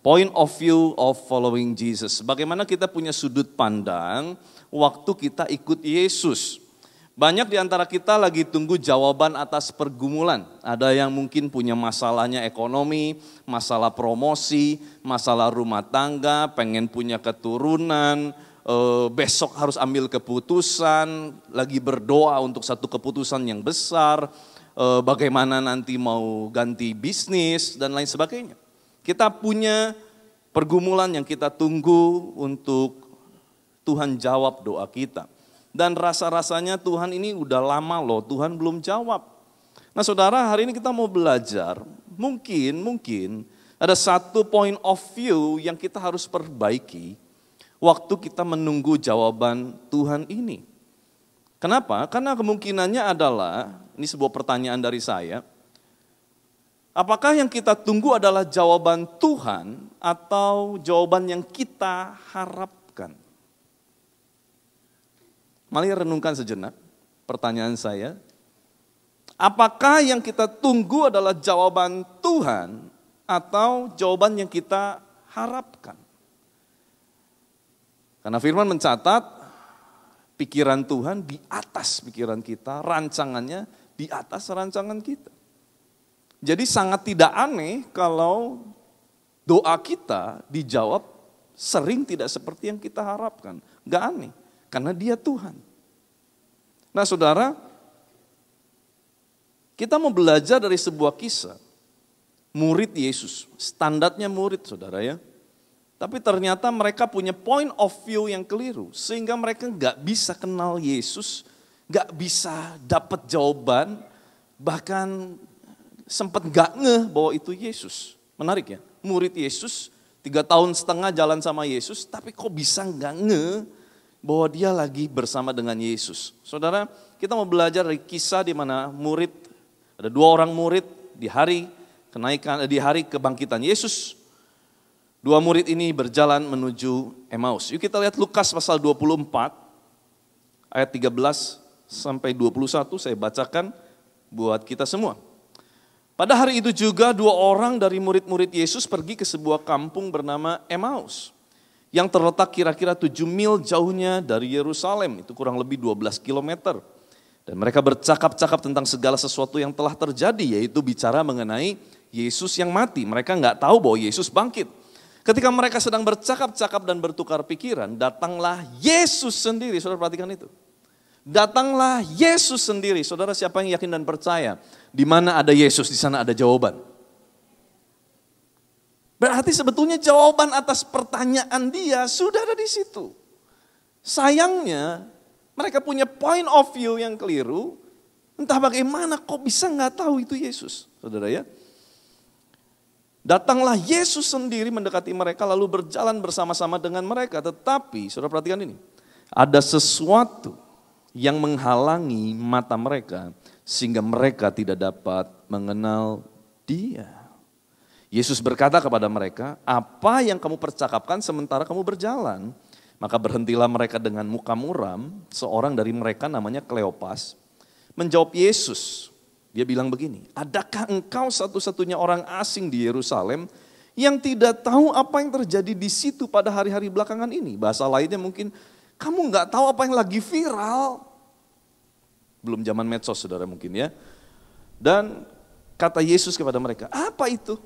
Point of view of following Jesus. Bagaimana kita punya sudut pandang waktu kita ikut Yesus. Banyak di antara kita lagi tunggu jawaban atas pergumulan. Ada yang mungkin punya masalahnya ekonomi, masalah promosi, masalah rumah tangga, pengen punya keturunan, besok harus ambil keputusan, lagi berdoa untuk satu keputusan yang besar, bagaimana nanti mau ganti bisnis dan lain sebagainya. Kita punya pergumulan yang kita tunggu untuk Tuhan jawab doa kita. Dan rasa-rasanya Tuhan ini udah lama loh, Tuhan belum jawab. Nah saudara, hari ini kita mau belajar, mungkin ada satu point of view yang kita harus perbaiki waktu kita menunggu jawaban Tuhan ini. Kenapa? Karena kemungkinannya adalah, ini sebuah pertanyaan dari saya, apakah yang kita tunggu adalah jawaban Tuhan atau jawaban yang kita harapkan? Mari renungkan sejenak pertanyaan saya. Apakah yang kita tunggu adalah jawaban Tuhan atau jawaban yang kita harapkan? Karena firman mencatat pikiran Tuhan di atas pikiran kita, rancangannya di atas rancangan kita. Jadi sangat tidak aneh kalau doa kita dijawab sering tidak seperti yang kita harapkan. Gak aneh, karena Dia Tuhan. Nah saudara, kita mau belajar dari sebuah kisah. Murid Yesus, standarnya murid saudara ya. Tapi ternyata mereka punya point of view yang keliru. Sehingga mereka gak bisa kenal Yesus, gak bisa dapat jawaban, bahkan sempat gak ngeh bahwa itu Yesus. Menarik ya, murid Yesus 3,5 tahun jalan sama Yesus, tapi kok bisa gak ngeh bahwa dia lagi bersama dengan Yesus. Saudara, kita mau belajar dari kisah di mana murid, ada 2 orang murid di hari kebangkitan Yesus. 2 murid ini berjalan menuju Emmaus. Yuk kita lihat Lukas pasal 24 ayat 13 sampai 21, saya bacakan buat kita semua. Pada hari itu juga 2 orang dari murid-murid Yesus pergi ke sebuah kampung bernama Emmaus, yang terletak kira-kira 7 mil jauhnya dari Yerusalem, itu kurang lebih 12 kilometer. Dan mereka bercakap-cakap tentang segala sesuatu yang telah terjadi, yaitu bicara mengenai Yesus yang mati. Mereka nggak tahu bahwa Yesus bangkit. Ketika mereka sedang bercakap-cakap dan bertukar pikiran, datanglah Yesus sendiri. Saudara perhatikan itu. Datanglah Yesus sendiri. Saudara, siapa yang yakin dan percaya? Di mana ada Yesus, di sana ada jawaban. Berarti sebetulnya jawaban atas pertanyaan dia sudah ada di situ. Sayangnya, mereka punya point of view yang keliru. Entah bagaimana kok bisa nggak tahu itu Yesus. Saudara ya. Datanglah Yesus sendiri mendekati mereka lalu berjalan bersama-sama dengan mereka. Tetapi, saudara perhatikan ini, ada sesuatu yang menghalangi mata mereka sehingga mereka tidak dapat mengenal Dia. Yesus berkata kepada mereka, apa yang kamu percakapkan sementara kamu berjalan? Maka berhentilah mereka dengan muka muram, seorang dari mereka namanya Kleopas, menjawab Yesus. Dia bilang begini, adakah engkau satu-satunya orang asing di Yerusalem yang tidak tahu apa yang terjadi di situ pada hari-hari belakangan ini? Bahasa lainnya mungkin, kamu nggak tahu apa yang lagi viral. Belum zaman medsos saudara mungkin ya. Dan kata Yesus kepada mereka, apa itu?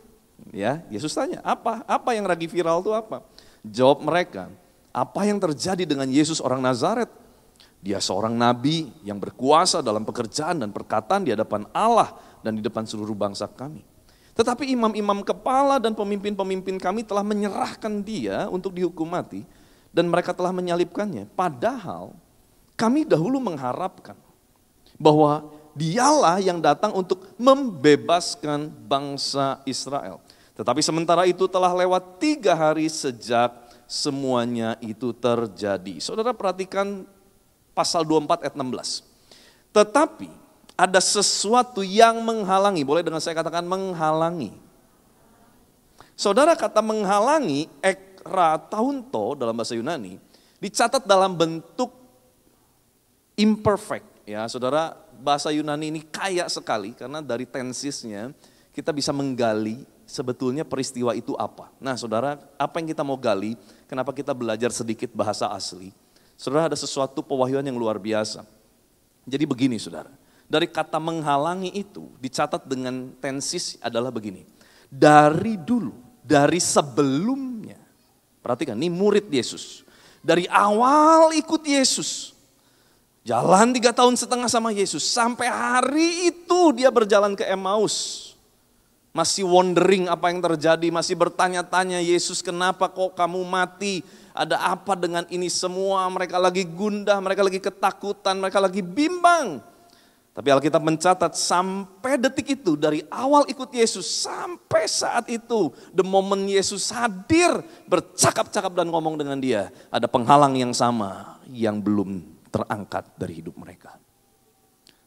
Ya, Yesus tanya, apa yang lagi viral itu apa? Jawab mereka, apa yang terjadi dengan Yesus orang Nazaret? Dia seorang nabi yang berkuasa dalam pekerjaan dan perkataan di hadapan Allah dan di depan seluruh bangsa kami. Tetapi imam-imam kepala dan pemimpin-pemimpin kami telah menyerahkan dia untuk dihukum mati dan mereka telah menyalibkannya. Padahal kami dahulu mengharapkan bahwa dialah yang datang untuk membebaskan bangsa Israel. Tetapi sementara itu telah lewat 3 hari sejak semuanya itu terjadi. Saudara perhatikan pasal 24 ayat 16. Tetapi ada sesuatu yang menghalangi, boleh dengan saya katakan menghalangi. Saudara kata menghalangi, ekra taunto dalam bahasa Yunani, dicatat dalam bentuk imperfect. Ya, saudara, bahasa Yunani ini kaya sekali karena dari tensisnya kita bisa menggali sebetulnya peristiwa itu apa. Nah saudara, apa yang kita mau gali, kenapa kita belajar sedikit bahasa asli. Saudara, ada sesuatu pewahyuan yang luar biasa. Jadi begini saudara, dari kata menghalangi itu dicatat dengan tensis adalah begini. Dari dulu, dari sebelumnya, perhatikan ini murid Yesus. Dari awal ikut Yesus, jalan 3,5 tahun sama Yesus, sampai hari itu dia berjalan ke Emmaus. Masih wondering apa yang terjadi, masih bertanya-tanya, Yesus kenapa kok kamu mati? Ada apa dengan ini semua? Mereka lagi gundah, mereka lagi ketakutan, mereka lagi bimbang. Tapi Alkitab mencatat sampai detik itu, dari awal ikut Yesus sampai saat itu, the moment Yesus hadir, bercakap-cakap dan ngomong dengan dia, ada penghalang yang sama yang belum terangkat dari hidup mereka.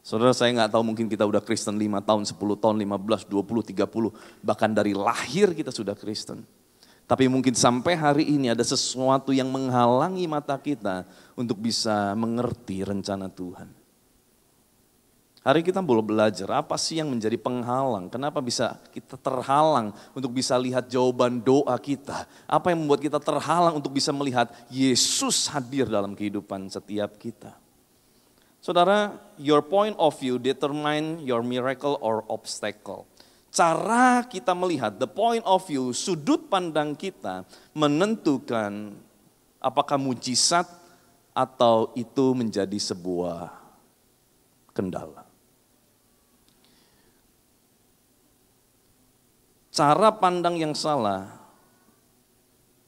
Saudara, saya nggak tahu, mungkin kita udah Kristen 5 tahun, 10 tahun, 15, 20, 30, bahkan dari lahir kita sudah Kristen. Tapi mungkin sampai hari ini ada sesuatu yang menghalangi mata kita untuk bisa mengerti rencana Tuhan. Hari kita boleh belajar apa sih yang menjadi penghalang, kenapa bisa kita terhalang untuk bisa lihat jawaban doa kita. Apa yang membuat kita terhalang untuk bisa melihat Yesus hadir dalam kehidupan setiap kita. Saudara, your point of view determine your miracle or obstacle. Cara kita melihat, the point of view, sudut pandang kita menentukan apakah mujizat atau itu menjadi sebuah kendala. Cara pandang yang salah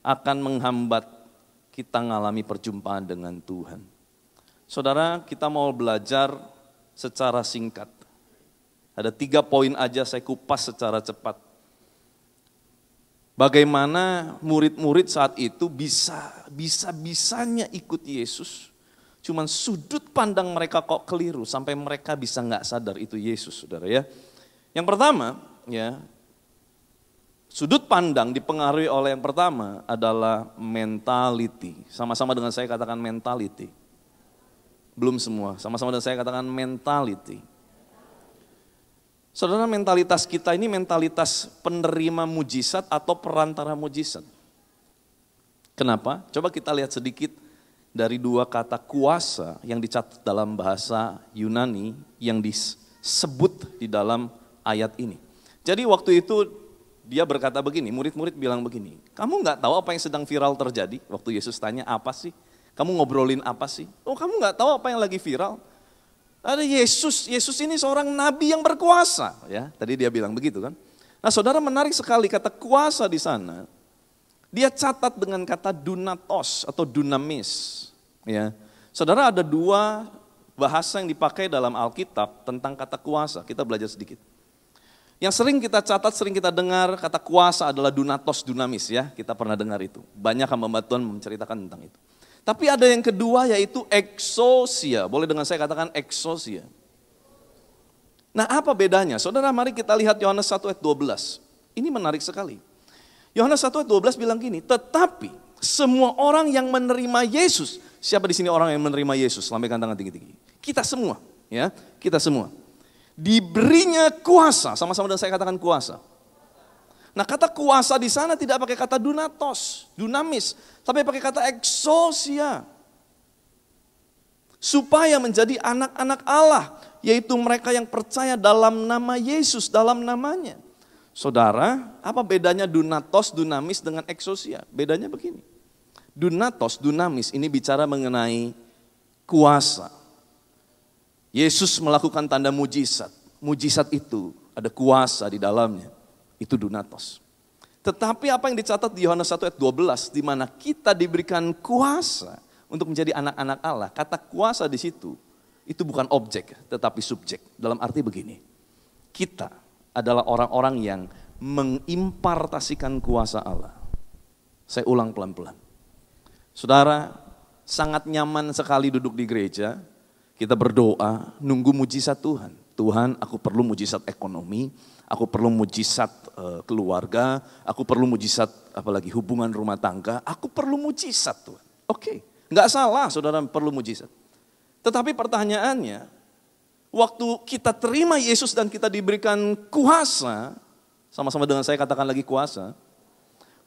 akan menghambat kita mengalami perjumpaan dengan Tuhan. Saudara, kita mau belajar secara singkat. Ada 3 poin aja saya kupas secara cepat. Bagaimana murid-murid saat itu bisa-bisanya ikut Yesus. Cuman sudut pandang mereka kok keliru sampai mereka bisa nggak sadar itu Yesus, saudara ya. Yang pertama, ya, sudut pandang dipengaruhi oleh yang pertama adalah mentality. Sama-sama dengan saya katakan mentality. Belum semua, sama-sama dengan saya katakan mentality. Saudara, mentalitas kita ini mentalitas penerima mujizat atau perantara mujizat. Kenapa? Coba kita lihat sedikit dari 2 kata kuasa yang dicatat dalam bahasa Yunani yang disebut di dalam ayat ini. Jadi waktu itu dia berkata begini, murid-murid bilang begini, kamu nggak tahu apa yang sedang viral terjadi? Waktu Yesus tanya, apa sih? Kamu ngobrolin apa sih? Oh, kamu nggak tahu apa yang lagi viral? Ada Yesus ini seorang nabi yang berkuasa. Ya, tadi dia bilang begitu kan. Nah saudara, menarik sekali kata kuasa di sana. Dia catat dengan kata dunatos atau dunamis. Ya, saudara, ada 2 bahasa yang dipakai dalam Alkitab tentang kata kuasa. Kita belajar sedikit. Yang sering kita catat, sering kita dengar kata kuasa adalah dunatos, dunamis ya. Kita pernah dengar itu. Banyak hamba Tuhan menceritakan tentang itu. Tapi ada yang kedua yaitu exousia. Boleh dengan saya katakan exousia. Nah apa bedanya? Saudara, mari kita lihat Yohanes 1 ayat 12. Ini menarik sekali. Yohanes 1 ayat 12 bilang gini, tetapi semua orang yang menerima Yesus. Siapa di sini orang yang menerima Yesus? Lambaikan tangan tinggi-tinggi. Kita semua, ya, kita semua. Diberinya kuasa, sama-sama dengan saya katakan kuasa. Nah kata kuasa di sana tidak pakai kata dunatos, dunamis, tapi pakai kata exousia. Supaya menjadi anak-anak Allah, yaitu mereka yang percaya dalam nama Yesus, dalam namanya. Saudara, apa bedanya dunatos, dunamis dengan exousia? Bedanya begini. Dunatos, dunamis ini bicara mengenai kuasa. Yesus melakukan tanda mujizat. Mujizat itu ada kuasa di dalamnya. Itu dunatos. Tetapi apa yang dicatat di Yohanes 1 ayat 12, di mana kita diberikan kuasa untuk menjadi anak-anak Allah. Kata kuasa di situ, itu bukan objek, tetapi subjek. Dalam arti begini, kita adalah orang-orang yang mengimpartasikan kuasa Allah. Saya ulang pelan-pelan. Saudara, sangat nyaman sekali duduk di gereja, kita berdoa, nunggu mujizat Tuhan. Tuhan, aku perlu mujizat ekonomi, aku perlu mujizat keluarga, aku perlu mujizat apalagi hubungan rumah tangga, aku perlu mujizat Tuhan. Oke, nggak salah saudara perlu mujizat. Tetapi pertanyaannya, waktu kita terima Yesus dan kita diberikan kuasa, Sama-sama dengan saya katakan lagi kuasa.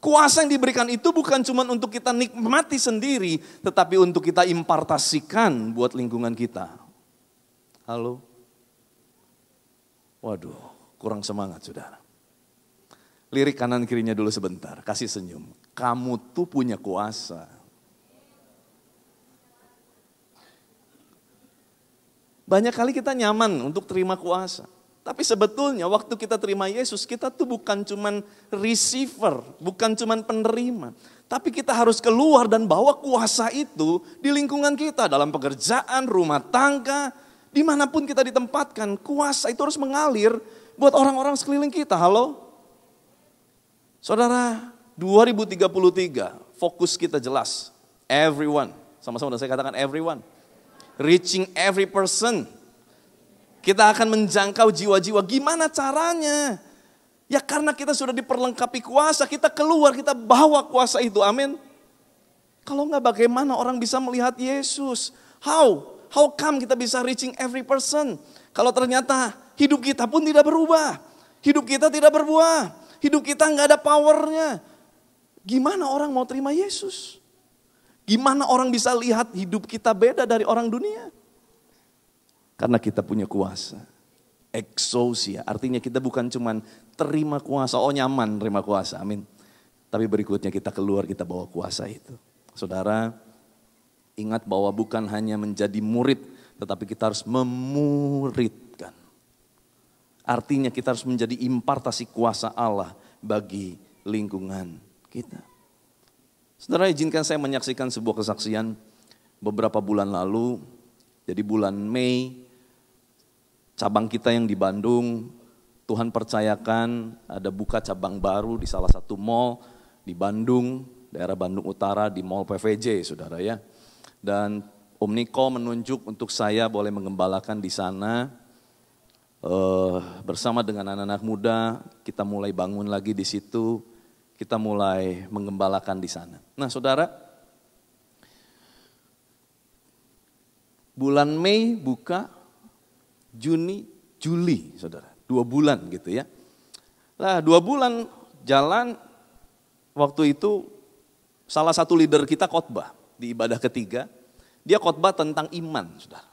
Kuasa yang diberikan itu bukan cuma untuk kita nikmati sendiri, tetapi untuk kita impartasikan buat lingkungan kita. Halo? Waduh, kurang semangat saudara. Lirik kanan kirinya dulu sebentar, kasih senyum. Kamu tuh punya kuasa. Banyak kali kita nyaman untuk terima kuasa. Tapi sebetulnya waktu kita terima Yesus, kita tuh bukan cuman receiver, bukan cuman penerima. Tapi kita harus keluar dan bawa kuasa itu di lingkungan kita, dalam pekerjaan, rumah tangga, dimanapun kita ditempatkan. Kuasa itu harus mengalir buat orang-orang sekeliling kita, halo? Saudara, 2033, fokus kita jelas. Everyone, sama-sama saya katakan everyone. Reaching every person. Kita akan menjangkau jiwa-jiwa. Gimana caranya? Ya karena kita sudah diperlengkapi kuasa, kita keluar, kita bawa kuasa itu. Amin. Kalau enggak bagaimana orang bisa melihat Yesus? How? How come kita bisa reaching every person? Kalau ternyata hidup kita pun tidak berubah. Hidup kita tidak berbuah. Hidup kita enggak ada powernya. Gimana orang mau terima Yesus? Gimana orang bisa lihat hidup kita beda dari orang dunia? Karena kita punya kuasa. Exousia, artinya kita bukan cuma terima kuasa, oh nyaman terima kuasa, amin. Tapi berikutnya kita keluar, kita bawa kuasa itu. Saudara, ingat bahwa bukan hanya menjadi murid, tetapi kita harus memuridkan. Artinya kita harus menjadi impartasi kuasa Allah bagi lingkungan kita. Saudara, izinkan saya menyaksikan sebuah kesaksian beberapa bulan lalu. Jadi bulan Mei, cabang kita yang di Bandung, Tuhan percayakan ada buka cabang baru di salah satu mall di Bandung, daerah Bandung Utara di Mall PVJ, saudara ya. Dan Om Niko menunjuk untuk saya boleh mengembalakan di sana. Bersama dengan anak-anak muda, kita mulai bangun lagi di situ, kita mulai mengembalakan di sana. Nah saudara, bulan Mei buka, Juni, Juli, saudara. 2 bulan gitu ya. Lah 2 bulan jalan, waktu itu salah satu leader kita khotbah di ibadah ketiga. Dia khotbah tentang iman, saudara.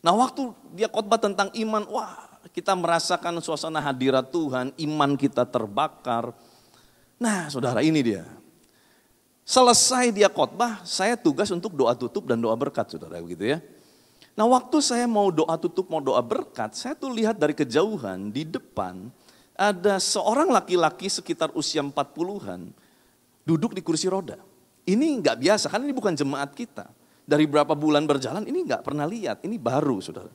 Nah waktu dia khotbah tentang iman, wah kita merasakan suasana hadirat Tuhan, iman kita terbakar. Nah saudara, ini dia. Selesai dia khotbah, saya tugas untuk doa tutup dan doa berkat, saudara, begitu ya. Nah waktu saya mau doa tutup, mau doa berkat, saya tuh lihat dari kejauhan di depan ada seorang laki-laki sekitar usia 40-an duduk di kursi roda. Ini nggak biasa, kan ini bukan jemaat kita. Dari berapa bulan berjalan ini nggak pernah lihat, ini baru saudara.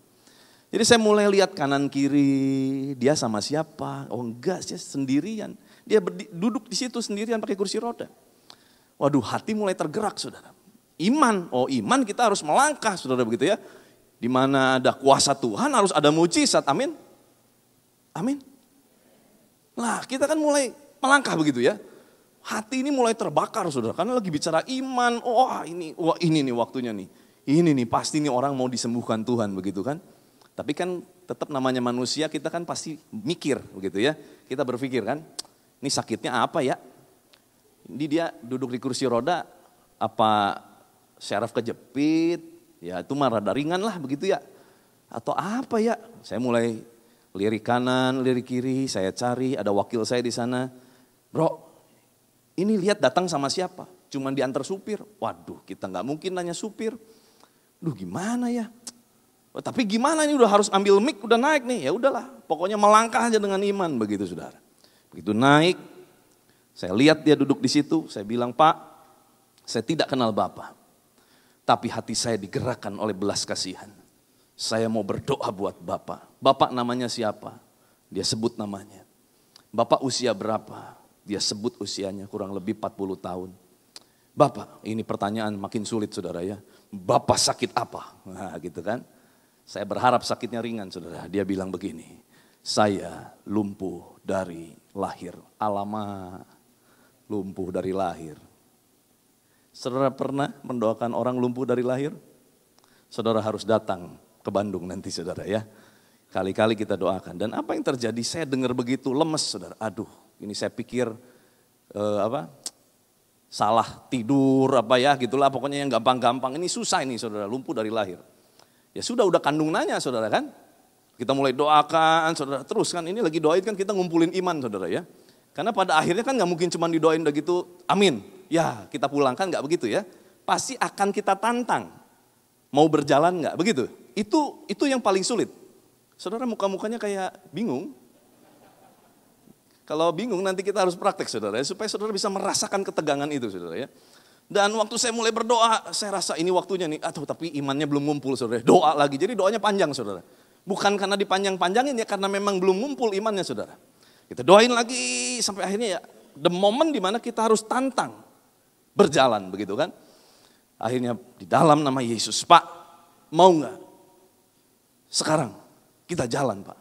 Jadi saya mulai lihat kanan kiri, dia sama siapa? Oh enggak, dia sendirian. Dia duduk di situ sendirian pakai kursi roda. Waduh, hati mulai tergerak saudara. Iman, oh iman kita harus melangkah saudara, begitu ya. Di mana ada kuasa Tuhan harus ada mujizat, amin. Amin. Nah kita kan mulai melangkah begitu ya. Hati ini mulai terbakar saudara, karena lagi bicara iman, wah ini nih waktunya nih. Ini nih pasti nih orang mau disembuhkan Tuhan begitu kan. Tapi kan tetap namanya manusia, kita kan pasti mikir begitu ya. Kita berpikir kan, ini sakitnya apa ya? Ini dia duduk di kursi roda, apa syaraf kejepit? Ya itu mah rada ringan lah begitu ya. Atau apa ya? Saya mulai lirik kanan, lirik kiri, saya cari, ada wakil saya di sana. Bro, ini lihat datang sama siapa? Cuman diantar supir. Waduh, kita nggak mungkin nanya supir. Duh gimana ya? Tapi gimana ini udah harus ambil mic, udah naik nih. Ya udahlah, pokoknya melangkah aja dengan iman begitu saudara. Begitu naik, saya lihat dia duduk di situ, saya bilang, Pak, saya tidak kenal Bapak. Tapi hati saya digerakkan oleh belas kasihan. Saya mau berdoa buat Bapak. Bapak namanya siapa? Dia sebut namanya. Bapak usia berapa? Dia sebut usianya kurang lebih 40 tahun. Bapak, ini pertanyaan makin sulit saudara ya. Bapak sakit apa? Nah gitu kan. Saya berharap sakitnya ringan saudara. Dia bilang begini, saya lumpuh dari lahir. Alamak, lumpuh dari lahir. Saudara pernah mendoakan orang lumpuh dari lahir? Saudara harus datang ke Bandung nanti saudara ya. Kali-kali kita doakan. Dan apa yang terjadi? Saya dengar begitu lemes, saudara. Aduh, ini saya pikir salah tidur apa ya gitulah. Pokoknya yang gampang-gampang. Ini susah ini saudara, lumpuh dari lahir. Ya sudah kandung nanya saudara kan. Kita mulai doakan saudara. Terus kan ini lagi doain kan kita ngumpulin iman saudara ya. Karena pada akhirnya kan gak mungkin cuma didoain udah gitu amin. Ya kita pulang kan gak begitu ya. Pasti akan kita tantang. Mau berjalan gak begitu. Itu yang paling sulit. Saudara muka-mukanya kayak bingung. Kalau bingung nanti kita harus praktek saudara ya, supaya saudara bisa merasakan ketegangan itu saudara ya. Dan waktu saya mulai berdoa, saya rasa ini waktunya nih, tapi imannya belum ngumpul saudara. Doa lagi, jadi doanya panjang saudara. Bukan karena dipanjang-panjangin ya, karena memang belum ngumpul imannya saudara. Kita doain lagi sampai akhirnya ya, the moment dimana kita harus tantang berjalan begitu kan. Akhirnya di dalam nama Yesus, Pak mau gak sekarang kita jalan Pak?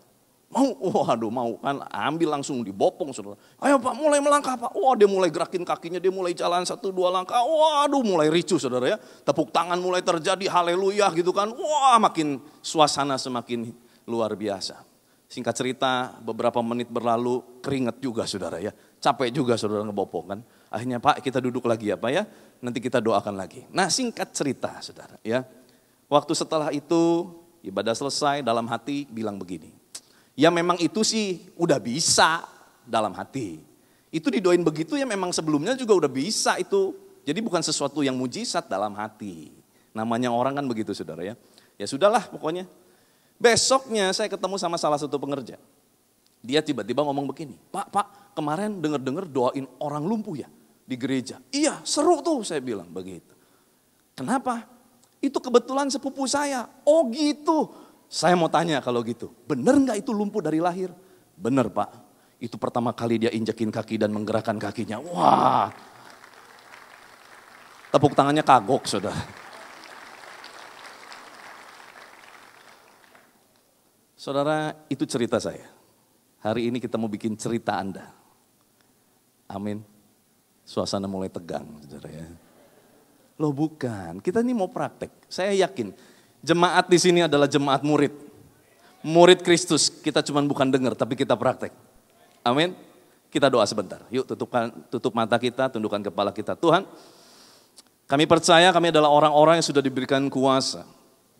Mau? Waduh mau kan, ambil langsung dibopong saudara. Ayo Pak mulai melangkah Pak. Wah dia mulai gerakin kakinya, dia mulai jalan 1-2 langkah. Waduh mulai ricu saudara ya. Tepuk tangan mulai terjadi, haleluya gitu kan. Wah makin suasana semakin luar biasa. Singkat cerita beberapa menit berlalu keringat juga saudara ya. Capek juga saudara ngebopong kan. Akhirnya Pak kita duduk lagi ya Pak ya. Nanti kita doakan lagi. Nah singkat cerita saudara ya. Waktu setelah itu ibadah selesai dalam hati bilang begini. Ya memang itu sih udah bisa dalam hati. Itu didoain begitu ya memang sebelumnya juga udah bisa itu. Jadi bukan sesuatu yang mujizat dalam hati. Namanya orang kan begitu saudara ya. Ya sudahlah pokoknya. Besoknya saya ketemu sama salah satu pengerja. Dia tiba-tiba ngomong begini. Pak kemarin dengar doain orang lumpuh ya di gereja. Iya seru tuh saya bilang begitu. Kenapa? Itu kebetulan sepupu saya. Oh gitu. Saya mau tanya kalau gitu, benar nggak itu lumpuh dari lahir? Benar Pak, itu pertama kali dia injekin kaki dan menggerakkan kakinya. Wah, tepuk tangannya kagok saudara. Saudara, itu cerita saya. Hari ini kita mau bikin cerita Anda. Amin. Suasana mulai tegang saudara ya. Loh bukan, kita ini mau praktek. Saya yakin. Jemaat di sini adalah jemaat murid. Murid Kristus, kita cuma bukan dengar tapi kita praktek. Amin. Kita doa sebentar. Yuk tutup mata kita, tundukkan kepala kita. Tuhan, kami percaya kami adalah orang-orang yang sudah diberikan kuasa.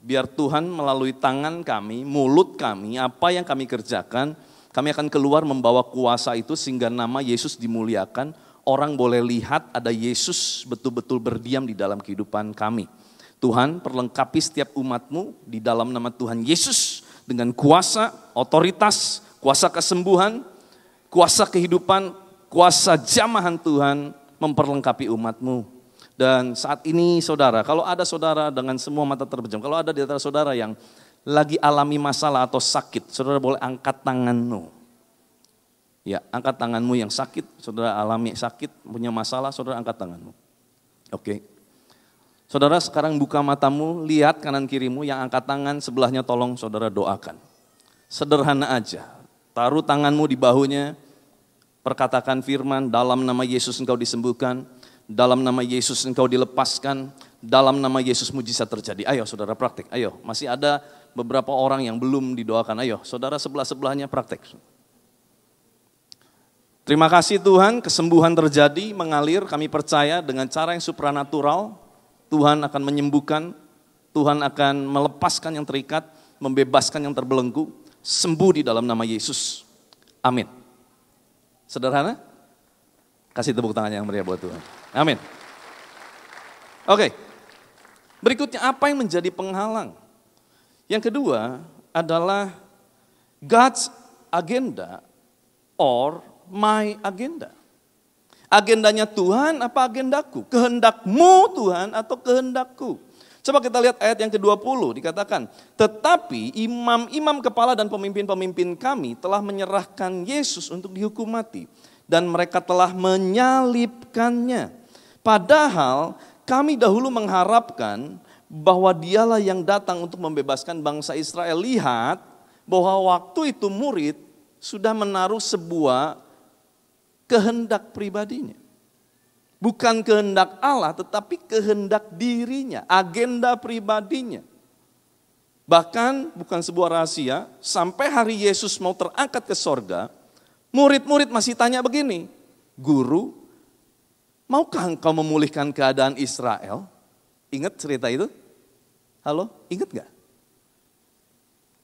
Biar Tuhan melalui tangan kami, mulut kami, apa yang kami kerjakan, kami akan keluar membawa kuasa itu sehingga nama Yesus dimuliakan. Orang boleh lihat ada Yesus betul-betul berdiam di dalam kehidupan kami. Tuhan perlengkapi setiap umat-Mu di dalam nama Tuhan Yesus dengan kuasa, otoritas, kuasa kesembuhan, kuasa kehidupan, kuasa jamahan Tuhan memperlengkapi umat-Mu. Dan saat ini saudara, kalau ada saudara dengan semua mata terpejam, kalau ada di antara saudara yang lagi alami masalah atau sakit, saudara boleh angkat tanganmu. Ya, angkat tanganmu yang sakit, saudara alami sakit, punya masalah, saudara angkat tanganmu. Oke. Saudara sekarang buka matamu, lihat kanan kirimu, yang angkat tangan sebelahnya tolong saudara doakan. Sederhana aja, taruh tanganmu di bahunya, perkatakan firman, dalam nama Yesus engkau disembuhkan, dalam nama Yesus engkau dilepaskan, dalam nama Yesus mujizat terjadi. Ayo saudara praktek, ayo. Masih ada beberapa orang yang belum didoakan, ayo saudara sebelah-sebelahnya praktek. Terima kasih Tuhan, kesembuhan terjadi, mengalir, kami percaya dengan cara yang supranatural. Tuhan akan menyembuhkan, Tuhan akan melepaskan yang terikat, membebaskan yang terbelenggu, sembuh di dalam nama Yesus. Amin. Sederhana? Kasih tepuk tangan yang meriah buat Tuhan. Amin. Oke, berikutnya apa yang menjadi penghalang? Yang kedua adalah God's agenda or my agenda. Agendanya Tuhan apa agendaku? Kehendakmu Tuhan atau kehendakku? Coba kita lihat ayat yang ke-20 dikatakan, tetapi imam-imam kepala dan pemimpin-pemimpin kami telah menyerahkan Yesus untuk dihukum mati. Dan mereka telah menyalibkannya. Padahal kami dahulu mengharapkan bahwa dialah yang datang untuk membebaskan bangsa Israel. Lihat bahwa waktu itu murid sudah menaruh sebuah kehendak pribadinya. Bukan kehendak Allah tetapi kehendak dirinya, agenda pribadinya. Bahkan bukan sebuah rahasia, sampai hari Yesus mau terangkat ke sorga, murid-murid masih tanya begini, Guru, maukah engkau memulihkan keadaan Israel? Ingat cerita itu? Halo, ingat gak?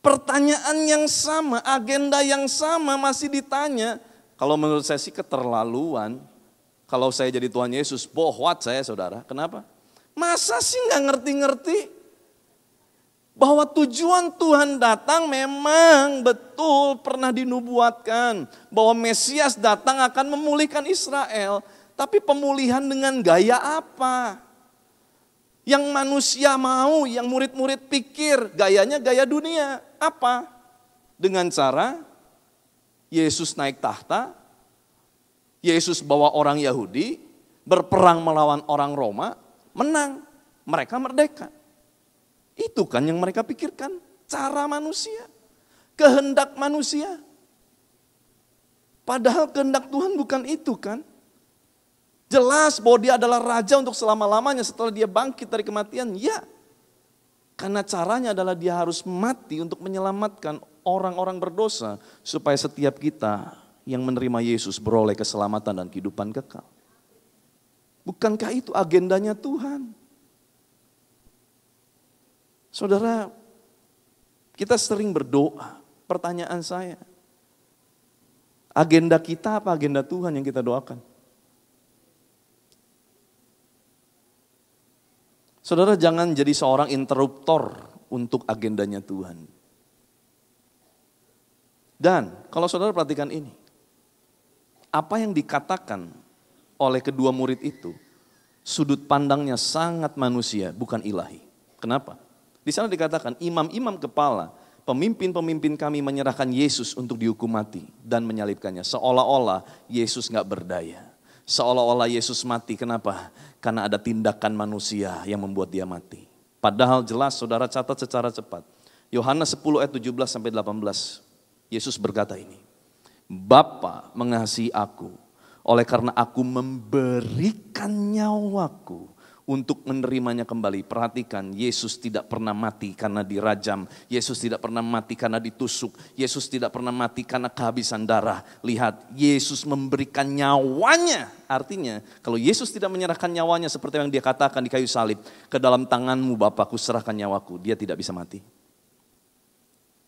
Pertanyaan yang sama, agenda yang sama masih ditanya. Kalau menurut saya sih keterlaluan. Kalau saya jadi Tuhan Yesus, bohwat saya saudara. Kenapa? Masa sih gak ngerti-ngerti? Bahwa tujuan Tuhan datang memang betul pernah dinubuatkan. Bahwa Mesias datang akan memulihkan Israel. Tapi pemulihan dengan gaya apa? Yang manusia mau, yang murid-murid pikir, gayanya gaya dunia. Apa? Dengan cara Yesus naik tahta, Yesus bawa orang Yahudi, berperang melawan orang Roma, menang. Mereka merdeka. Itu kan yang mereka pikirkan, cara manusia, kehendak manusia. Padahal kehendak Tuhan bukan itu kan. Jelas bahwa dia adalah raja untuk selama-lamanya setelah dia bangkit dari kematian, ya. Karena caranya adalah dia harus mati untuk menyelamatkan orang-orang berdosa supaya setiap kita yang menerima Yesus beroleh keselamatan dan kehidupan kekal. Bukankah itu agendanya Tuhan? Saudara, kita sering berdoa. Pertanyaan saya, agenda kita apa agenda Tuhan yang kita doakan? Saudara, jangan jadi seorang interruptor untuk agendanya Tuhan. Dan kalau saudara perhatikan ini, apa yang dikatakan oleh kedua murid itu, sudut pandangnya sangat manusia, bukan ilahi. Kenapa? Di sana dikatakan imam-imam kepala, pemimpin-pemimpin kami menyerahkan Yesus untuk dihukum mati dan menyalibkannya. Seolah-olah Yesus gak berdaya. Seolah-olah Yesus mati, kenapa? Karena ada tindakan manusia yang membuat dia mati. Padahal jelas, saudara catat secara cepat. Yohanes 10 ayat 17 sampai 18. Yesus berkata ini, Bapa mengasihi aku, oleh karena aku memberikan nyawaku untuk menerimanya kembali. Perhatikan, Yesus tidak pernah mati karena dirajam. Yesus tidak pernah mati karena ditusuk. Yesus tidak pernah mati karena kehabisan darah. Lihat, Yesus memberikan nyawanya. Artinya, kalau Yesus tidak menyerahkan nyawanya seperti yang dia katakan di kayu salib, ke dalam tanganmu Bapakku serahkan nyawaku, dia tidak bisa mati.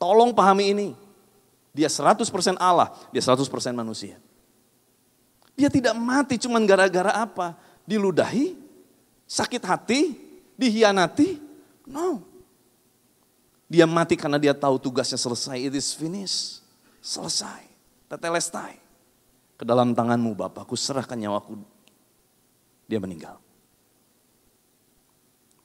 Tolong pahami ini. Dia 100% Allah, dia 100% manusia. Dia tidak mati cuman gara-gara apa? Diludahi? Sakit hati, dihianati? No. Dia mati karena dia tahu tugasnya selesai. It is finished. Selesai. Tetelestai. Ke dalam tanganmu Bapakku serahkan nyawaku. Dia meninggal.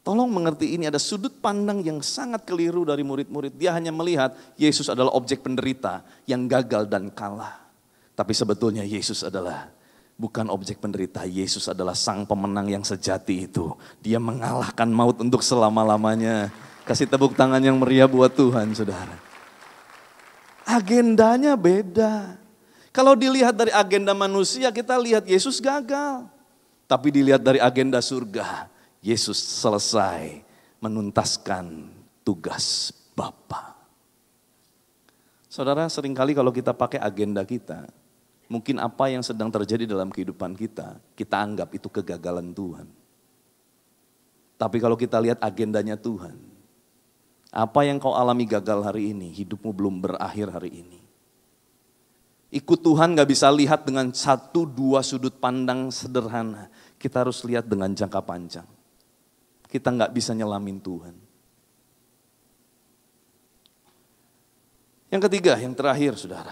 Tolong mengerti ini, ada sudut pandang yang sangat keliru dari murid-murid. Dia hanya melihat Yesus adalah objek penderita yang gagal dan kalah. Tapi sebetulnya Yesus adalah bukan objek penderita, Yesus adalah sang pemenang yang sejati itu. Dia mengalahkan maut untuk selama-lamanya. Kasih tepuk tangan yang meriah buat Tuhan, saudara. Agendanya beda. Kalau dilihat dari agenda manusia, kita lihat Yesus gagal. Tapi dilihat dari agenda surga, Yesus selesai menuntaskan tugas Bapa. Saudara, seringkali kalau kita pakai agenda kita, mungkin apa yang sedang terjadi dalam kehidupan kita, kita anggap itu kegagalan Tuhan. Tapi kalau kita lihat agendanya Tuhan, apa yang kau alami gagal hari ini, hidupmu belum berakhir hari ini. Ikut Tuhan gak bisa lihat dengan 1-2 sudut pandang sederhana. Kita harus lihat dengan jangka panjang. Kita gak bisa nyelamin Tuhan. Yang ketiga, yang terakhir saudara.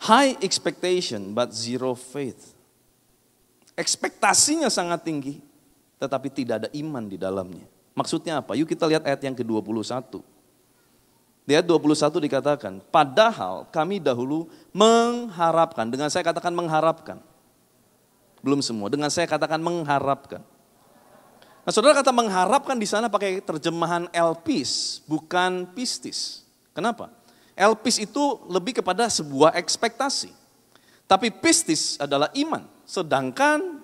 High expectation but zero faith. Ekspektasinya sangat tinggi, tetapi tidak ada iman di dalamnya. Maksudnya apa? Yuk kita lihat ayat yang ke-21. Di ayat 21 dikatakan, padahal kami dahulu mengharapkan. Dengan saya katakan mengharapkan. Belum semua, dengan saya katakan mengharapkan. Nah saudara, kata mengharapkan di sana pakai terjemahan elpis, bukan pistis. Kenapa? Elpis itu lebih kepada sebuah ekspektasi. Tapi pistis adalah iman. Sedangkan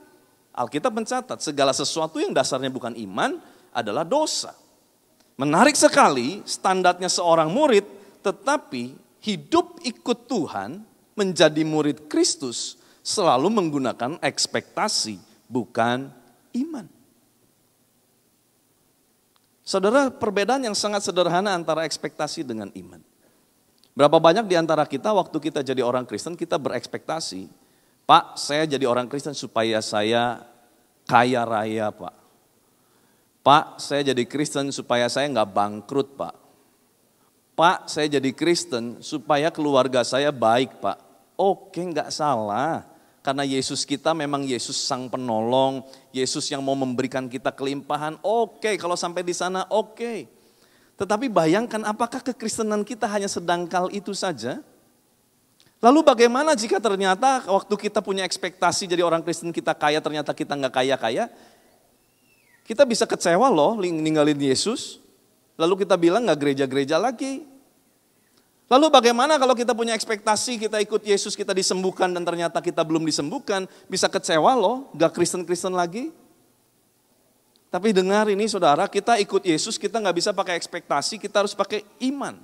Alkitab mencatat segala sesuatu yang dasarnya bukan iman adalah dosa. Menarik sekali standarnya seorang murid, tetapi hidup ikut Tuhan menjadi murid Kristus selalu menggunakan ekspektasi, bukan iman. Saudara, perbedaan yang sangat sederhana antara ekspektasi dengan iman. Berapa banyak di antara kita waktu kita jadi orang Kristen, kita berekspektasi, Pak, saya jadi orang Kristen supaya saya kaya raya, Pak. Pak, saya jadi Kristen supaya saya nggak bangkrut, Pak. Pak, saya jadi Kristen supaya keluarga saya baik, Pak. Oke, nggak salah. Karena Yesus kita memang Yesus sang penolong, Yesus yang mau memberikan kita kelimpahan. Oke, kalau sampai di sana oke. Tetapi bayangkan apakah kekristenan kita hanya sedangkal itu saja? Lalu bagaimana jika ternyata waktu kita punya ekspektasi jadi orang Kristen kita kaya, ternyata kita nggak kaya-kaya? Kita bisa kecewa loh ninggalin Yesus, lalu kita bilang nggak gereja-gereja lagi. Lalu bagaimana kalau kita punya ekspektasi kita ikut Yesus, kita disembuhkan dan ternyata kita belum disembuhkan, bisa kecewa loh, nggak Kristen-Kristen lagi. Tapi dengar ini saudara, kita ikut Yesus, kita nggak bisa pakai ekspektasi, kita harus pakai iman.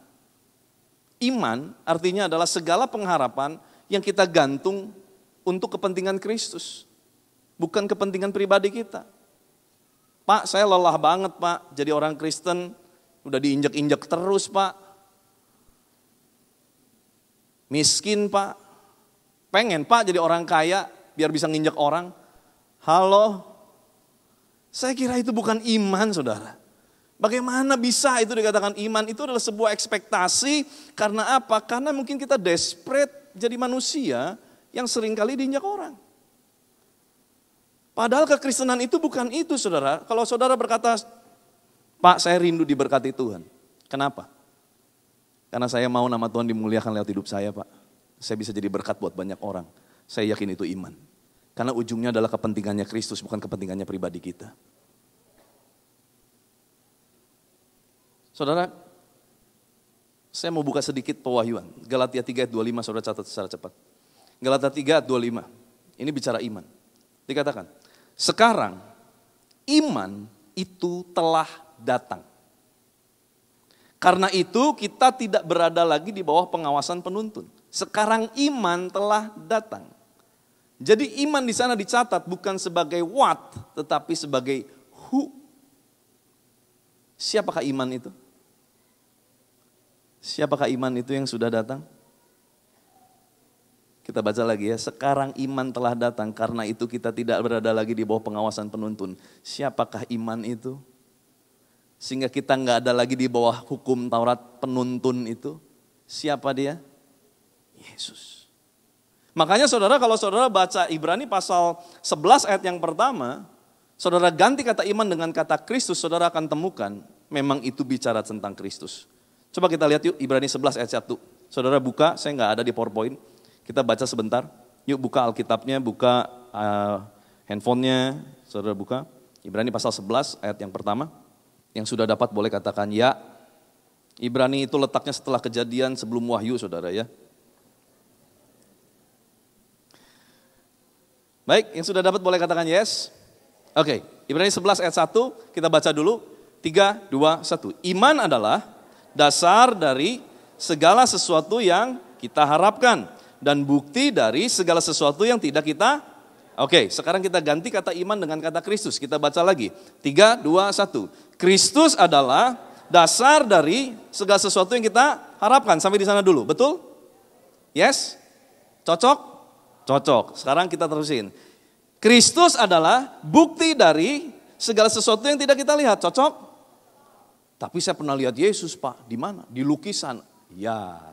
Iman artinya adalah segala pengharapan yang kita gantung untuk kepentingan Kristus, bukan kepentingan pribadi kita. Pak, saya lelah banget Pak, jadi orang Kristen, udah diinjak-injak terus Pak. Miskin Pak, pengen Pak jadi orang kaya biar bisa nginjak orang. Halo, saya kira itu bukan iman saudara. Bagaimana bisa itu dikatakan iman? Itu adalah sebuah ekspektasi karena apa? Karena mungkin kita desperate jadi manusia yang seringkali diinjak orang. Padahal kekristenan itu bukan itu saudara. Kalau saudara berkata, Pak saya rindu diberkati Tuhan. Kenapa? Karena saya mau nama Tuhan dimuliakan lewat hidup saya Pak. Saya bisa jadi berkat buat banyak orang. Saya yakin itu iman. Karena ujungnya adalah kepentingannya Kristus, bukan kepentingannya pribadi kita. Saudara, saya mau buka sedikit pewahyuan. Galatia 3 ayat 25, saudara catat secara cepat. Galatia 3 ayat 25, ini bicara iman. Dikatakan, sekarang iman itu telah datang. Karena itu kita tidak berada lagi di bawah pengawasan penuntun. Sekarang iman telah datang. Jadi iman di sana dicatat bukan sebagai what, tetapi sebagai who. Siapakah iman itu? Siapakah iman itu yang sudah datang? Kita baca lagi ya, sekarang iman telah datang, karena itu kita tidak berada lagi di bawah pengawasan penuntun. Siapakah iman itu? Sehingga kita nggak ada lagi di bawah hukum Taurat penuntun itu. Siapa dia? Yesus. Makanya saudara, kalau saudara baca Ibrani pasal 11 ayat yang pertama, saudara ganti kata iman dengan kata Kristus, saudara akan temukan memang itu bicara tentang Kristus. Coba kita lihat yuk Ibrani 11 ayat 1. Saudara buka, saya nggak ada di PowerPoint. Kita baca sebentar. Yuk buka Alkitabnya, buka handphonenya, saudara buka. Ibrani pasal 11 ayat yang pertama. Yang sudah dapat boleh katakan ya. Ibrani itu letaknya setelah Kejadian sebelum Wahyu saudara ya. Baik, yang sudah dapat boleh katakan yes. Oke, Ibrani 11 ayat 1 kita baca dulu. 3, 2, 1. Iman adalah dasar dari segala sesuatu yang kita harapkan. Dan bukti dari segala sesuatu yang tidak kita. Oke, sekarang kita ganti kata iman dengan kata Kristus. Kita baca lagi. 3, 2, 1. Kristus adalah dasar dari segala sesuatu yang kita harapkan. Sampai di sana dulu, betul? Yes? Cocok? Cocok. Sekarang kita terusin. Kristus adalah bukti dari segala sesuatu yang tidak kita lihat. Cocok? Tapi saya pernah lihat Yesus Pak. Di mana? Di lukisan. Ya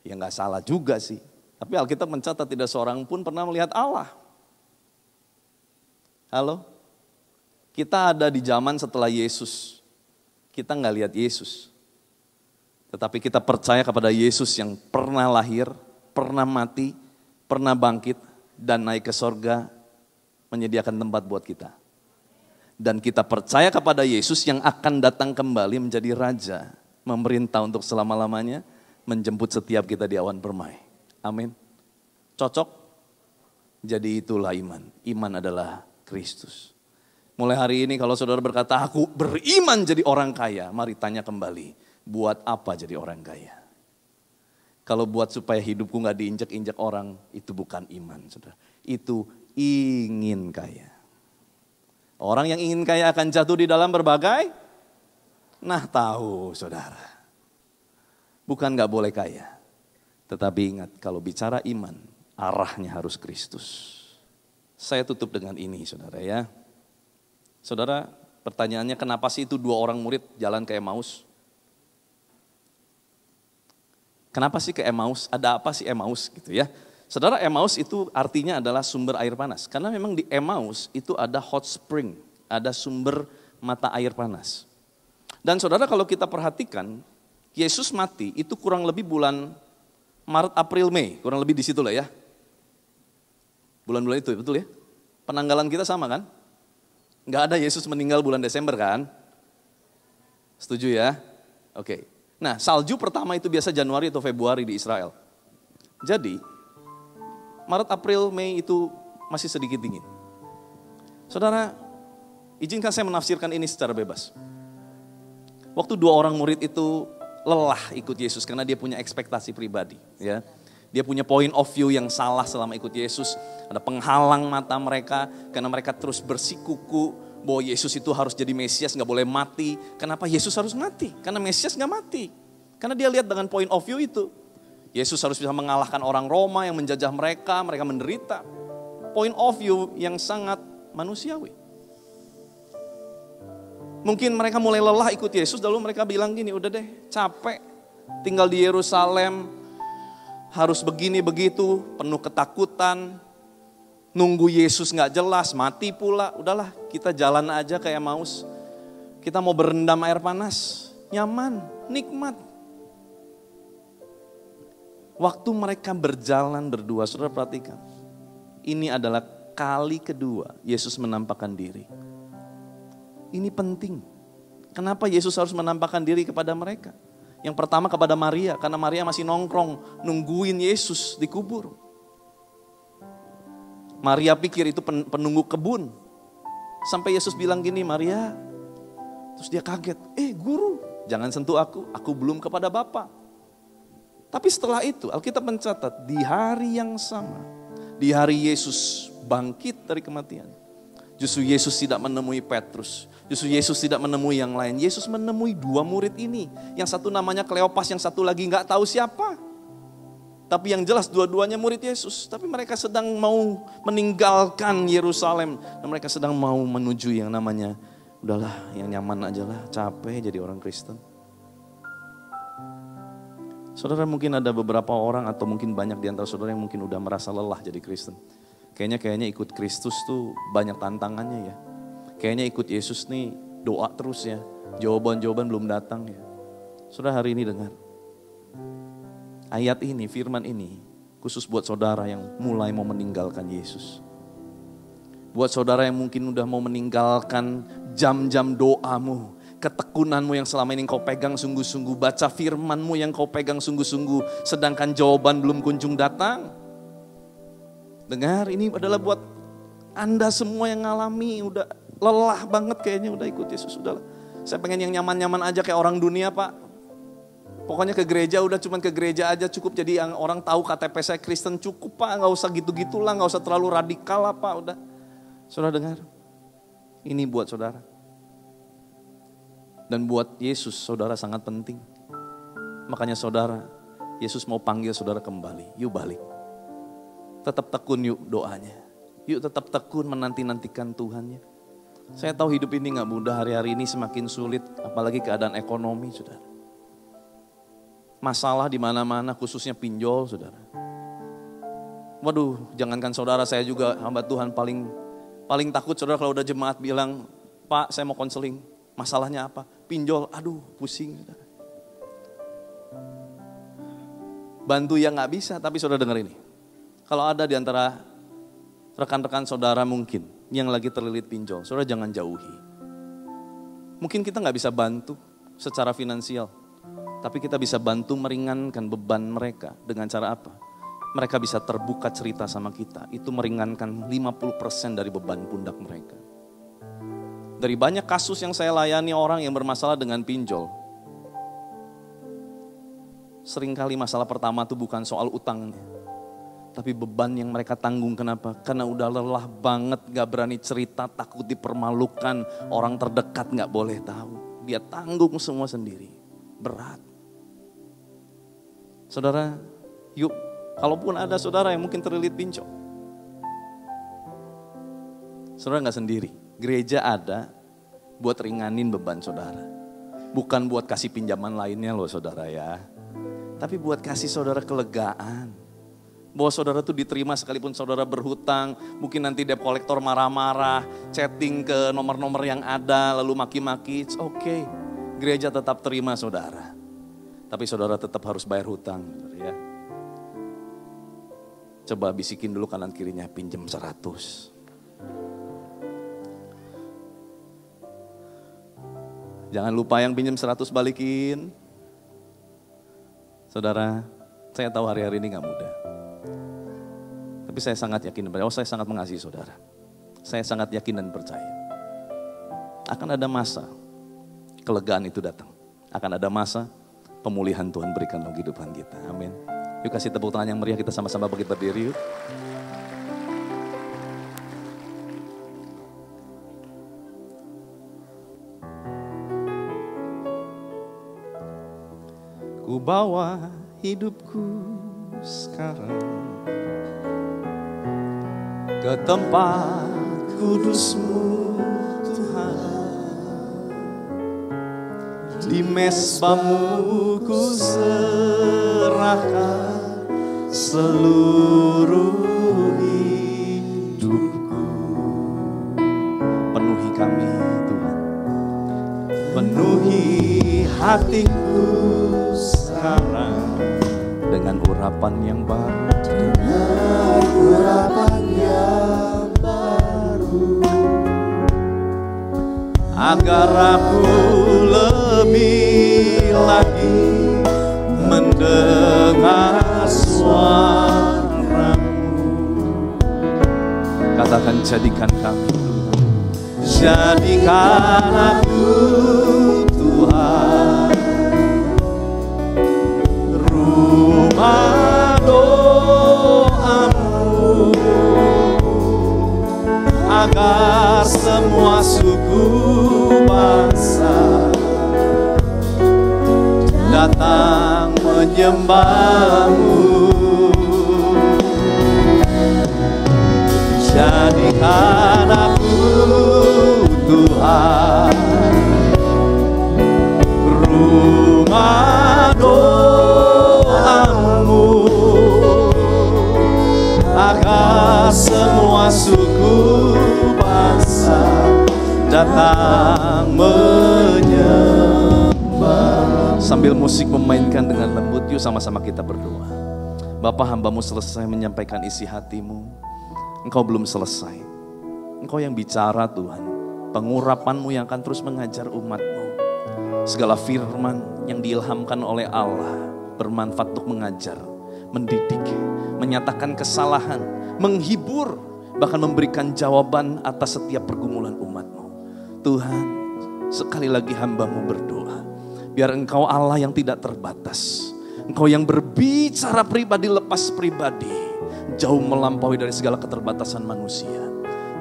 nggak salah juga sih. Tapi Alkitab mencatat tidak seorang pun pernah melihat Allah. Halo? Kita ada di zaman setelah Yesus. Kita nggak lihat Yesus. Tetapi kita percaya kepada Yesus yang pernah lahir, pernah mati, pernah bangkit, dan naik ke sorga, menyediakan tempat buat kita. Dan kita percaya kepada Yesus yang akan datang kembali menjadi Raja, memerintah untuk selama-lamanya, menjemput setiap kita di awan permai. Amin. Cocok? Jadi itulah iman. Iman adalah Kristus. Mulai hari ini kalau saudara berkata, aku beriman jadi orang kaya. Mari tanya kembali, buat apa jadi orang kaya? Kalau buat supaya hidupku gak diinjak-injak orang, itu bukan iman, saudara. Itu ingin kaya. Orang yang ingin kaya akan jatuh di dalam berbagai, tahu saudara. Bukan gak boleh kaya. Tetapi ingat, kalau bicara iman, arahnya harus Kristus. Saya tutup dengan ini, saudara ya. Saudara, pertanyaannya kenapa sih itu 2 orang murid jalan ke Emmaus? Kenapa sih ke Emmaus? Ada apa sih Emmaus gitu ya? Saudara, Emmaus itu artinya adalah sumber air panas. Karena memang di Emmaus itu ada hot spring, ada sumber mata air panas. Dan saudara kalau kita perhatikan, Yesus mati itu kurang lebih bulan Maret, April, Mei. Kurang lebih di situ lah ya. Bulan-bulan itu, betul ya? Penanggalan kita sama kan? Nggak ada Yesus meninggal bulan Desember kan? Setuju ya? Oke. Nah, salju pertama itu biasa Januari atau Februari di Israel. Jadi, Maret, April, Mei itu masih sedikit dingin. Saudara, izinkan saya menafsirkan ini secara bebas. Waktu 2 orang murid itu lelah ikut Yesus karena dia punya ekspektasi pribadi. Ya. Dia punya point of view yang salah selama ikut Yesus. Ada penghalang mata mereka karena mereka terus bersikuku bahwa Yesus itu harus jadi Mesias, gak boleh mati. Kenapa Yesus harus mati? Karena Mesias gak mati. Karena dia lihat dengan point of view itu. Yesus harus bisa mengalahkan orang Roma yang menjajah mereka menderita. Point of view yang sangat manusiawi. Mungkin mereka mulai lelah ikut Yesus, lalu mereka bilang gini, udah deh capek tinggal di Yerusalem, harus begini begitu, penuh ketakutan, nunggu Yesus gak jelas, mati pula, udahlah kita jalan aja kayak Emmaus. Kita mau berendam air panas, nyaman, nikmat. Waktu mereka berjalan berdua, saudara perhatikan, ini adalah kali kedua Yesus menampakkan diri. Ini penting. Kenapa Yesus harus menampakkan diri kepada mereka? Yang pertama kepada Maria, karena Maria masih nongkrong nungguin Yesus dikubur. Maria pikir itu penunggu kebun. Sampai Yesus bilang gini, Maria. Terus dia kaget, guru, jangan sentuh aku belum kepada Bapa. Tapi setelah itu Alkitab mencatat di hari yang sama, di hari Yesus bangkit dari kematian, justru Yesus tidak menemui Petrus, justru Yesus tidak menemui yang lain. Yesus menemui 2 murid ini, yang satu namanya Kleopas, yang satu lagi gak tahu siapa. Tapi yang jelas dua-duanya murid Yesus, tapi mereka sedang mau meninggalkan Yerusalem, dan mereka sedang mau menuju yang namanya, udahlah yang nyaman aja lah, capek jadi orang Kristen. Saudara, mungkin ada beberapa orang atau mungkin banyak di antara saudara yang mungkin udah merasa lelah jadi Kristen. Kayaknya ikut Kristus tuh banyak tantangannya ya. Kayaknya ikut Yesus nih doa terus ya. Jawaban-jawaban belum datang ya. Saudara, hari ini dengar. Ayat ini, firman ini khusus buat saudara yang mulai mau meninggalkan Yesus. Buat saudara yang mungkin udah mau meninggalkan jam-jam doamu, ketekunanmu yang selama ini kau pegang sungguh-sungguh, baca firmanmu yang kau pegang sungguh-sungguh, sedangkan jawaban belum kunjung datang. Dengar, ini adalah buat Anda semua yang ngalami, udah lelah banget kayaknya udah ikut Yesus. Udahlah, saya pengen yang nyaman-nyaman aja kayak orang dunia Pak. Pokoknya ke gereja udah cuman ke gereja aja cukup, jadi yang orang tahu KTP saya Kristen cukup Pak. Gak usah gitu-gitulah, gak usah terlalu radikal lah Pak, udah. Saudara dengar, ini buat saudara. Dan buat Yesus, saudara sangat penting. Makanya saudara, Yesus mau panggil saudara kembali. Yuk balik. Tetap tekun yuk doanya. Yuk tetap tekun menanti-nantikan Tuhan ya. Saya tahu hidup ini gak mudah, hari-hari ini semakin sulit. Apalagi keadaan ekonomi saudara. Masalah di mana-mana, khususnya pinjol saudara. Waduh, jangankan saudara, saya juga hamba Tuhan paling takut saudara kalau udah jemaat bilang, Pak saya mau konseling. Masalahnya apa? Pinjol, aduh pusing. Saudara. Bantu yang gak bisa, tapi saudara dengar ini. Kalau ada di antara rekan-rekan saudara mungkin yang lagi terlilit pinjol, saudara jangan jauhi. Mungkin kita gak bisa bantu secara finansial, tapi kita bisa bantu meringankan beban mereka dengan cara apa? Mereka bisa terbuka cerita sama kita, itu meringankan 50% dari beban pundak mereka. Dari banyak kasus yang saya layani orang yang bermasalah dengan pinjol. Seringkali masalah pertama itu bukan soal utangnya. Tapi beban yang mereka tanggung, kenapa? Karena udah lelah banget, gak berani cerita, takut dipermalukan. Orang terdekat gak boleh tahu. Dia tanggung semua sendiri. Berat. Saudara, yuk, kalaupun ada saudara yang mungkin terlilit pinjol. Saudara gak sendiri. Gereja ada buat ringanin beban saudara. Bukan buat kasih pinjaman lainnya loh saudara ya. Tapi buat kasih saudara kelegaan. Bahwa saudara tuh diterima sekalipun saudara berhutang. Mungkin nanti debt collector marah-marah. Chatting ke nomor-nomor yang ada lalu maki-maki. It's okay. Gereja tetap terima saudara. Tapi saudara tetap harus bayar hutang. Ya. Coba bisikin dulu kanan kirinya, pinjam 100. Jangan lupa yang pinjam 100 balikin. Saudara, saya tahu hari-hari ini gak mudah. Tapi saya sangat yakin, saya sangat mengasihi saudara. Saya sangat yakin dan percaya. Akan ada masa kelegaan itu datang. Akan ada masa pemulihan Tuhan berikan dalam kehidupan kita. Amin. Yuk kasih tepuk tangan yang meriah, kita sama-sama bangkit berdiri yuk. Ku bawa hidupku sekarang ke tempat kudus-Mu Tuhan. Di mesbah-Mu ku serahkan seluruh hidupku. Penuhi kami Tuhan, penuhi hatiku sekarang dengan urapan yang baru. Dengan urapan yang baru, agar aku lebih lagi mendengar suara-Mu. Katakan, jadikan kami Tuhan, jadikan aku Tuhan rumah doa-Mu, agar semua suku bangsa datang menyembah-Mu. Jadikan aku Tuhan rumah doa-Mu, agar semua suku bangsa datang menyembah. Sambil musik memainkan dengan lembut, yuk sama-sama kita berdoa. Bapa, hamba-Mu selesai menyampaikan isi hati-Mu. Engkau belum selesai. Engkau yang bicara Tuhan. Pengurapan-Mu yang akan terus mengajar umat-Mu. Segala firman yang diilhamkan oleh Allah bermanfaat untuk mengajar, mendidik, menyatakan kesalahan, menghibur, bahkan memberikan jawaban atas setiap pergumulan umat-Mu. Tuhan, sekali lagi hamba-Mu berdoa, biar Engkau Allah yang tidak terbatas. Engkau yang berbicara pribadi lepas pribadi, jauh melampaui dari segala keterbatasan manusia.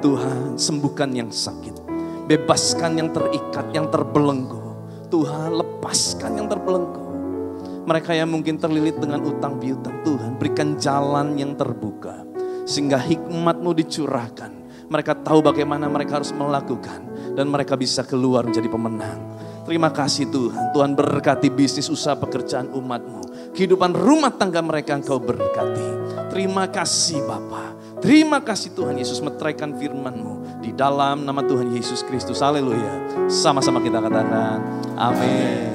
Tuhan, sembuhkan yang sakit, bebaskan yang terikat, yang terbelenggu. Tuhan, lepaskan yang terbelenggu. Mereka yang mungkin terlilit dengan utang piutang, Tuhan berikan jalan yang terbuka, sehingga hikmat-Mu dicurahkan. Mereka tahu bagaimana mereka harus melakukan, dan mereka bisa keluar menjadi pemenang. Terima kasih Tuhan. Tuhan berkati bisnis, usaha, pekerjaan umat-Mu. Kehidupan rumah tangga mereka Engkau berkati. Terima kasih Bapa. Terima kasih Tuhan Yesus, meteraikan firman-Mu di dalam nama Tuhan Yesus Kristus. Haleluya. Sama-sama kita katakan amin.